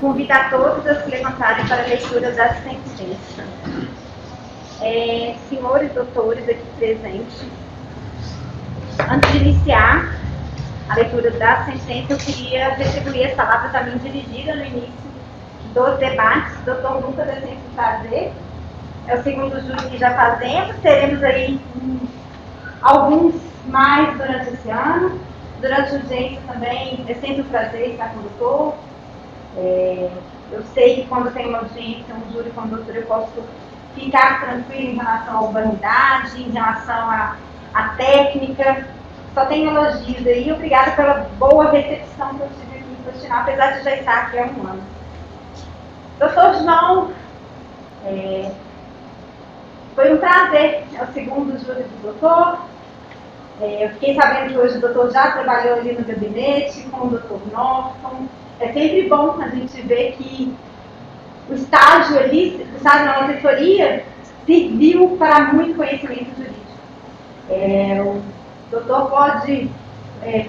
Convido a todos a se levantarem para a leitura da sentença. Senhores doutores aqui presentes, antes de iniciar a leitura da sentença, eu queria retribuir as palavras a mim dirigida no início dos debates. Doutor Lucas, é sempre um prazer. É o segundo júri que já fazemos. Teremos aí alguns mais durante esse ano. Durante a urgência também é sempre um prazer estar com o doutor. Eu sei que quando tem uma urgência, um júri com o doutor, eu posso ficar tranquilo em relação à urbanidade, em relação à técnica. Só tenho elogios aí. Obrigada pela boa recepção que eu tive aqui no Faxinal, apesar de já estar aqui há um ano. Doutor João, foi um prazer. É o segundo júri do doutor. Eu fiquei sabendo que hoje o doutor já trabalhou ali no gabinete com o doutor Norton. É sempre bom a gente ver que o estágio ali, o estágio na assessoria, serviu para muito conhecimento jurídico. O doutor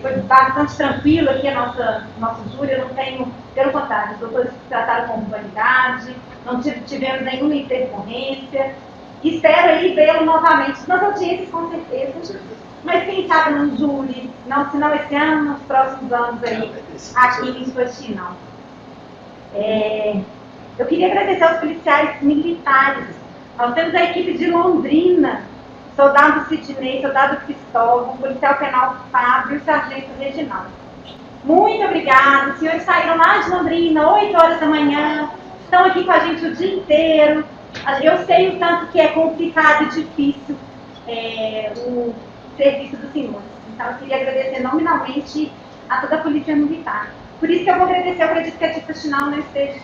foi bastante tranquilo aqui nosso júri. Eu não tenho, pelo contrário, os doutores se trataram com humanidade, não tivemos nenhuma intercorrência. Espero aí vê-lo novamente nas audiências, com certeza. Mas quem sabe no júri, se não esse ano, nos próximos anos aí, aqui em Faxinal. Eu queria agradecer aos policiais militares. Nós temos a equipe de Londrina, soldado Sidney, soldado Cristóvão, policial penal Fábio e o sargento Reginaldo. Muito obrigada. Os senhores saíram lá de Londrina, 8 horas da manhã, estão aqui com a gente o dia inteiro. Eu sei o tanto que é complicado e difícil o serviço dos senhores. Então, eu queria agradecer nominalmente a toda a Polícia Militar. Por isso que eu vou agradecer. Eu acredito que a de Faxinal não esteja...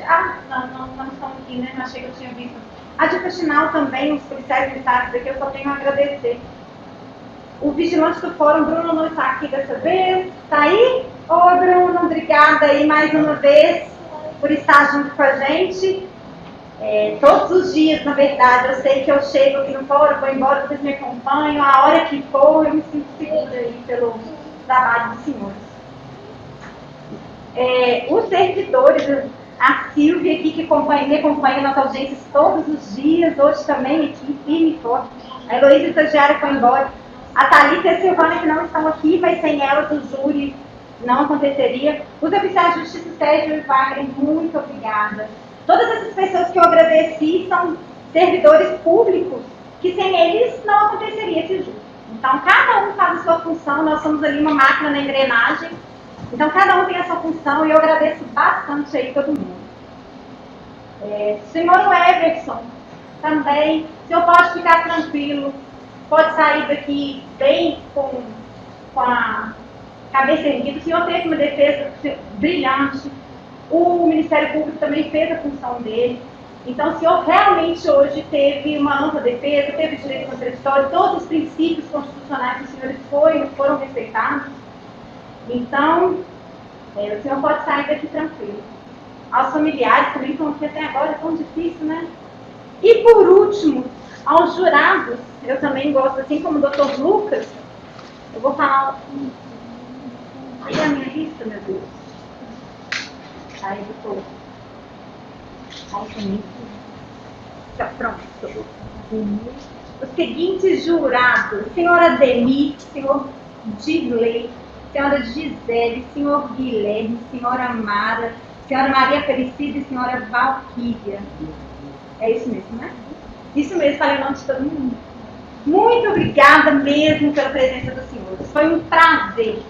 não estão aqui, né? Eu achei que eu tinha visto. A de Faxinal também, os policiais militares daqui, eu só tenho a agradecer. O vigilante do fórum, Bruno, não está aqui dessa vez. Está aí? Oi, Bruno, obrigada aí mais uma vez por estar junto com a gente. Todos os dias, na verdade, eu sei que eu chego aqui no fórum, vou embora, vocês me acompanham, a hora que for, eu me sinto segura aí pelo trabalho dos senhores. Os servidores, a Silvia aqui, que me acompanha nas audiências todos os dias, hoje também aqui, firme e forte. A Heloísa, estagiária, foi embora. A Thalita e a Silvana, que não estão aqui, mas sem elas o júri não aconteceria. Os oficiais de justiça, Sérgio e Wagner, muito obrigada. Todas essas pessoas que eu agradeci são servidores públicos, que sem eles não aconteceria esse júri. Então, cada um faz a sua função, nós somos ali uma máquina na engrenagem. Então, cada um tem a sua função e eu agradeço bastante aí todo mundo. Senhor Everson, também, o senhor pode ficar tranquilo, pode sair daqui bem com a cabeça erguida. O senhor teve uma defesa brilhante. O Ministério Público também fez a função dele. Então, o senhor realmente hoje teve uma ampla defesa, teve direito contraditório, todos os princípios constitucionais dos senhores foram respeitados. Então, o senhor pode sair daqui tranquilo. Aos familiares também, que até agora é tão difícil, né? E por último, aos jurados, eu também gosto, assim como o doutor Lucas, eu vou falar. Aí a minha lista, meu Deus. Aí, doutor. Pronto. Os seguintes jurados: senhora Demi, senhor Dirley, senhora Gisele, senhor Guilherme, senhora Mara, senhora Maria Aparecida e senhora Valquíria. É isso mesmo, né? Isso mesmo, falei o nome de todo mundo. Muito obrigada mesmo pela presença dos senhores. Foi um prazer.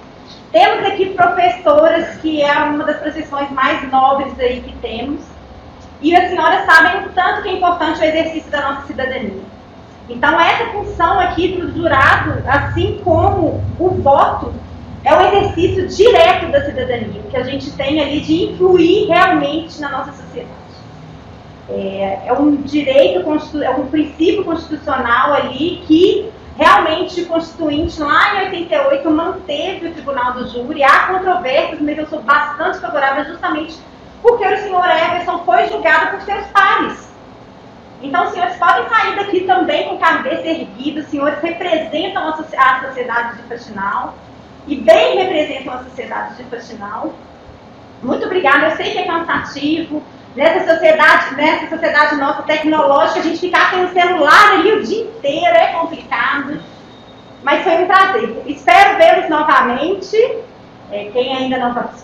Temos aqui professoras, que é uma das profissões mais nobres aí que temos. E as senhoras sabem o tanto que é importante o exercício da nossa cidadania. Então, essa função aqui para o jurado, assim como o voto, é um exercício direto da cidadania, que a gente tem ali de influir realmente na nossa sociedade. É um direito, é um princípio constitucional ali que realmente o Constituinte, lá em 88, manteve o Tribunal do Júri. Há controvérsias, mas eu sou bastante favorável justamente porque o senhor Everson foi julgado por seus pares. Então, os senhores podem sair daqui também com cabeça erguida. Os senhores representam a sociedade de Faxinal, e bem representam a sociedade de Faxinal. Muito obrigada, eu sei que é cansativo. Nessa sociedade nossa tecnológica, a gente ficar sem o celular ali o dia inteiro é complicado. Mas foi um prazer. Espero vê-los novamente.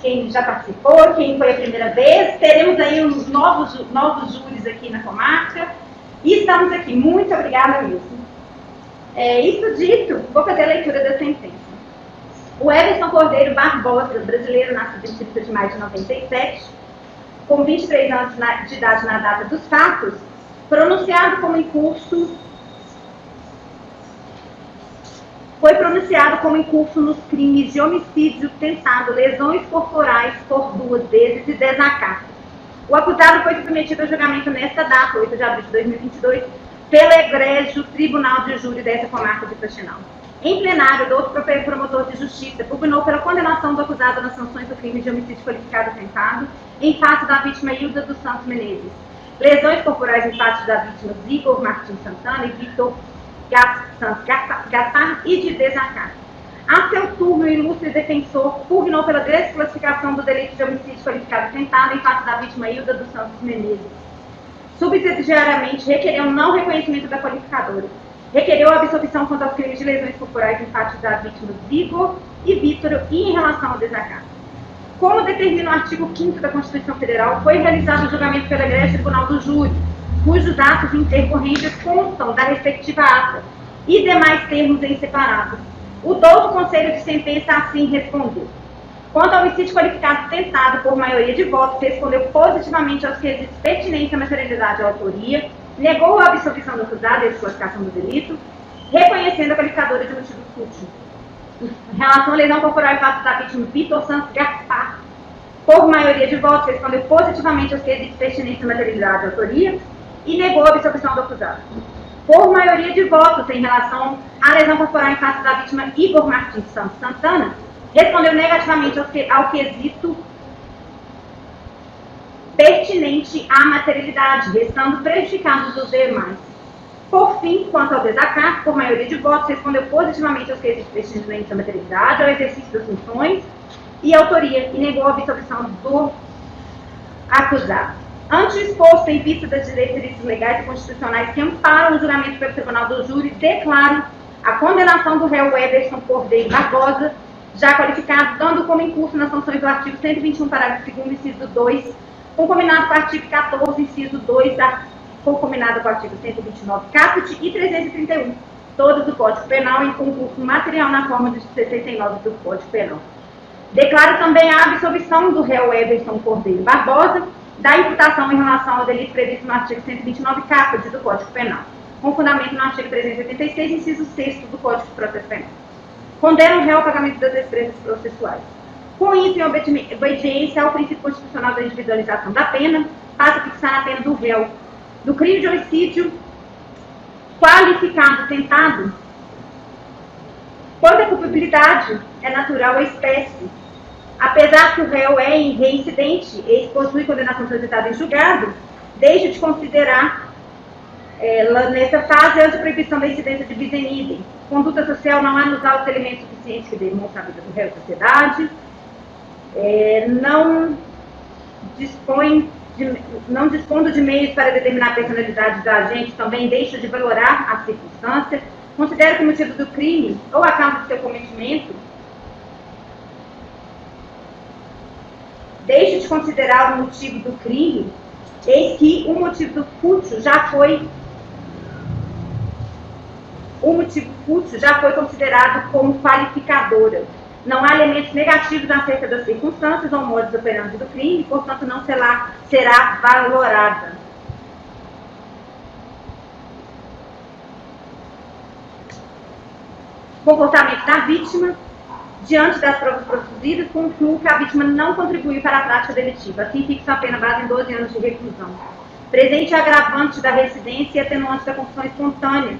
Quem já participou, quem foi a primeira vez. Teremos aí uns novos júris aqui na comarca. E estamos aqui. Muito obrigada mesmo. Isso dito, vou fazer a leitura da sentença. O Everson Cordeiro Barbosa, brasileiro, nascido em 30 de maio de 97, com 23 anos de idade na data dos fatos, foi pronunciado como incurso nos crimes de homicídio tentado, lesões corporais por 2 vezes e desacato. O acusado foi submetido a julgamento nesta data, 8 de abril de 2022, pelo egrégio Tribunal de Júri dessa comarca de Faxinal. Em plenário, o outro promotor de justiça pugnou pela condenação do acusado nas sanções do crime de homicídio qualificado tentado em face da vítima Hilda dos Santos Menezes. Lesões corporais em face da vítima Igor Martins Santana e Vitor Gaspar e de desacato. A seu turno, o ilustre defensor pugnou pela desclassificação do delito de homicídio qualificado tentado em face da vítima Hilda dos Santos Menezes. Subsidiariamente, requereu não reconhecimento da qualificadora. Requereu a absolvição quanto aos crimes de lesões corporais em face da vítima Igor e Vitor e em relação ao desacato. Como determina o artigo 5º da Constituição Federal, foi realizado o julgamento pelo egrégio Tribunal do Júri, cujos atos intercorrentes constam da respectiva ata e demais termos em separado. O 12º Conselho de Sentença assim respondeu. Quanto ao homicídio qualificado tentado por maioria de votos, respondeu positivamente aos quesitos pertinência, materialidade e autoria, negou a absolvição do acusado e a desclassificação do delito, reconhecendo a qualificadora de motivo fútil. Em relação à lesão corporal em face da vítima Vitor Santos Gaspar, por maioria de votos, respondeu positivamente aos quesitos pertinência, materialidade e autoria e negou a absolvição do acusado. Por maioria de votos em relação à lesão corporal em face da vítima Igor Martins Santos Santana, respondeu negativamente ao quesito pertinente à materialidade, restando prejudicados os demais. Por fim, quanto ao desacato, por maioria de votos, respondeu positivamente aos quesitos pertinentes à materialidade, ao exercício das funções e autoria, e negou a absolvição do acusado. Ante o exposto em vista das diretrizes legais e constitucionais que amparam o juramento pelo Tribunal do Júri, declaro a condenação do réu Everson Cordeiro Barbosa, já qualificado, dando como incurso nas sanções do artigo 121, parágrafo 2º, inciso 2, concominado com o artigo 14, inciso 2, concominado com o artigo 129, caput e 331, todos do Código Penal, em concurso material na forma de 69 do Código Penal. Declaro também a absolvição do réu Everson Cordeiro Barbosa da imputação em relação ao delito previsto no artigo 129, caput do Código Penal, com fundamento no artigo 386, inciso 6 do Código de Processo Penal. Condena o réu ao pagamento das despesas processuais. Com isso, em obediência ao princípio constitucional da individualização da pena, passa a fixar a pena do réu do crime de homicídio qualificado tentado, quando a culpabilidade é natural à espécie. Apesar que o réu é reincidente e possui condenação transitada em julgado, deixa de considerar nessa fase a proibição da incidência de bis in idem. Conduta social não anusar os elementos suficientes que demonstram a vida do réu à sociedade. Não dispondo de meios para determinar a personalidade do agente, também deixa de valorar a circunstância. Considera que o motivo do crime ou a causa do seu cometimento deixa de considerar o motivo do crime, eis que o motivo do fútil já foi considerado como qualificadora. Não há elementos negativos acerca das circunstâncias ou modus operandi do crime, portanto não será valorada. Comportamento da vítima. Diante das provas produzidas, concluo que a vítima não contribuiu para a prática delitiva. Assim, fixa a pena base em 12 anos de reclusão. Presente agravante da residência e atenuante da confissão espontânea.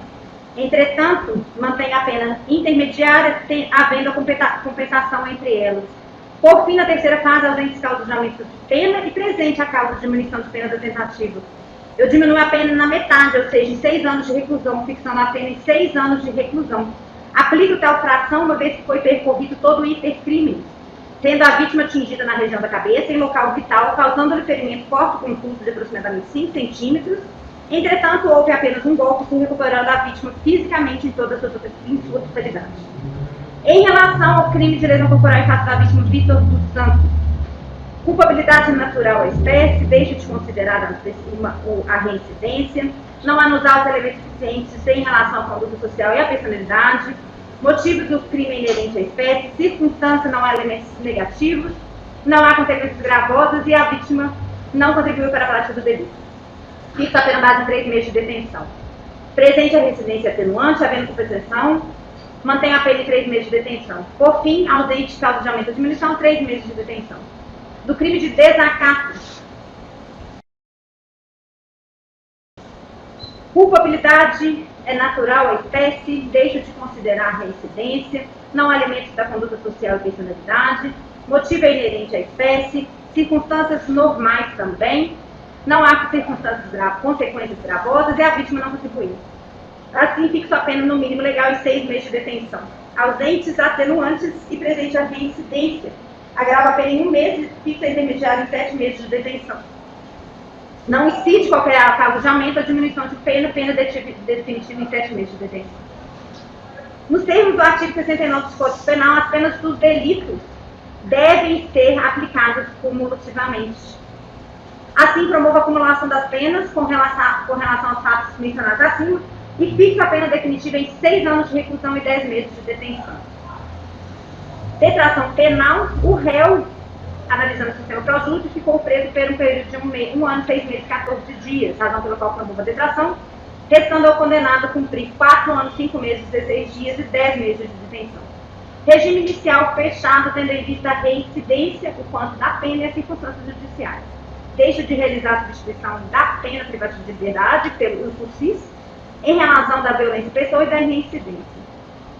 Entretanto, mantém a pena intermediária, havendo a compensação entre elas. Por fim, na terceira fase, ausente fiscal do julgamento de pena e presente a causa de diminuição de pena da tentativa. Eu diminuo a pena na metade, ou seja, em 6 anos de reclusão, fixando a pena em 6 anos de reclusão. Aplico tal fração uma vez que foi percorrido todo o hipercrime. tendo a vítima atingida na região da cabeça, em local vital, causando-lhe ferimento forte com um curso de aproximadamente 5 centímetros. Entretanto, houve apenas um golpe, recuperando a vítima fisicamente em sua totalidade. Em relação ao crime de lesão corporal em face da vítima Vitor dos Santos, culpabilidade natural à espécie, deixa de considerar a reincidência, não há nos autos elementos suficientes em relação à conduta social e à personalidade, motivos do crime inerente à espécie, circunstância, não há elementos negativos, não há consequências gravosas e a vítima não contribuiu para a prática do delito. Fixa a pena base em 3 meses de detenção. Presente a reincidência atenuante, havendo compensação, mantém a pena em 3 meses de detenção. Por fim, ausente causa de aumento ou diminuição, 3 meses de detenção. Do crime de desacato, culpabilidade é natural à espécie, deixa de considerar a reincidência, não há elementos da conduta social e personalidade, motivo é inerente à espécie, circunstâncias normais também, não há consequências gravosas e a vítima não contribuiu. Assim, fixa a pena no mínimo legal em 6 meses de detenção. Ausentes, atenuantes e presente a reincidência, agrava a pena em 1 mês e fixa a intermediária em 7 meses de detenção. Não incide qualquer caso de aumento ou diminuição de pena, pena definitiva em 7 meses de detenção. Nos termos do artigo 69 do Código Penal, as penas dos delitos devem ser aplicadas cumulativamente. Assim, promove a acumulação das penas com relação aos fatos mencionados acima e fixa a pena definitiva em 6 anos de reclusão e 10 meses de detenção. Detração penal, o réu, analisando o sistema pró-júdice, ficou preso por um período de 1 ano, 6 meses e 14 dias, razão pela qual promove a detração, restando ao condenado cumprir 4 anos, 5 meses, 16 dias e 10 meses de detenção. Regime inicial fechado, tendo em vista a reincidência, o quanto da pena e as circunstâncias judiciais. Deixa de realizar a substituição da pena privativa de liberdade pelo CIS em razão da violência pessoal e da reincidência.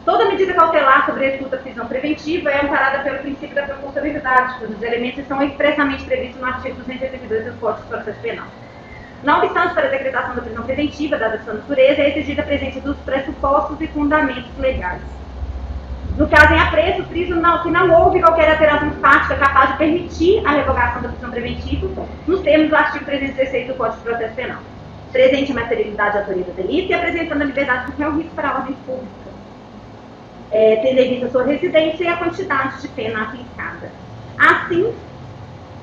Toda medida cautelar, sobretudo a prisão preventiva, é amparada pelo princípio da proporcionalidade, pois os elementos estão expressamente previstos no artigo 282 do Código de Processo Penal. Não obstante, para a decretação da prisão preventiva, dada sua natureza, é exigida a presença dos pressupostos e fundamentos legais. No caso em apreço, friso que não houve qualquer alteração fática capaz de permitir a revogação da prisão preventiva, nos termos do artigo 316 do Código de Processo Penal. Presente a materialidade e autoria do delito e apresentando a liberdade do réu risco para a ordem pública. Tendo em vista a sua residência e a quantidade de pena aplicada. Assim,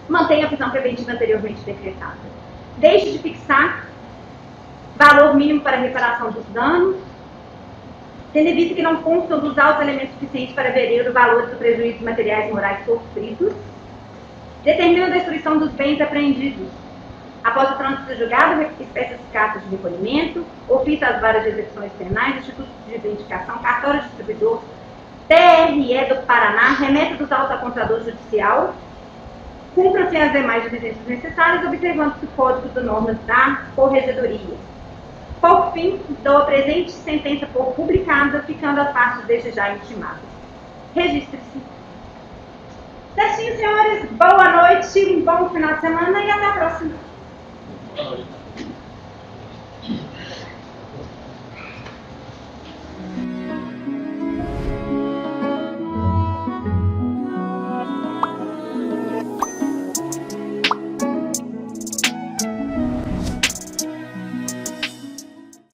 mantém a prisão preventiva anteriormente decretada. Deixe de fixar valor mínimo para a reparação dos danos, tendo em vista que não constam dos autos elementos suficientes para averiguar o valor dos prejuízos materiais e morais sofridos, determina a destruição dos bens apreendidos. Após o trânsito do julgado, espécies cartas de recolhimento, ofício às varas de execuções penais, institutos de identificação, cartório distribuidor, TRE do Paraná, remessa dos autos ao Contralor Judicial, cumpra-se as demais diligências necessárias, observando-se o código de normas da Corregedoria. Por fim, dou a presente sentença por publicada, ficando as partes desde já intimadas. Registre-se. Certinho, senhores. Boa noite, um bom final de semana e até a próxima.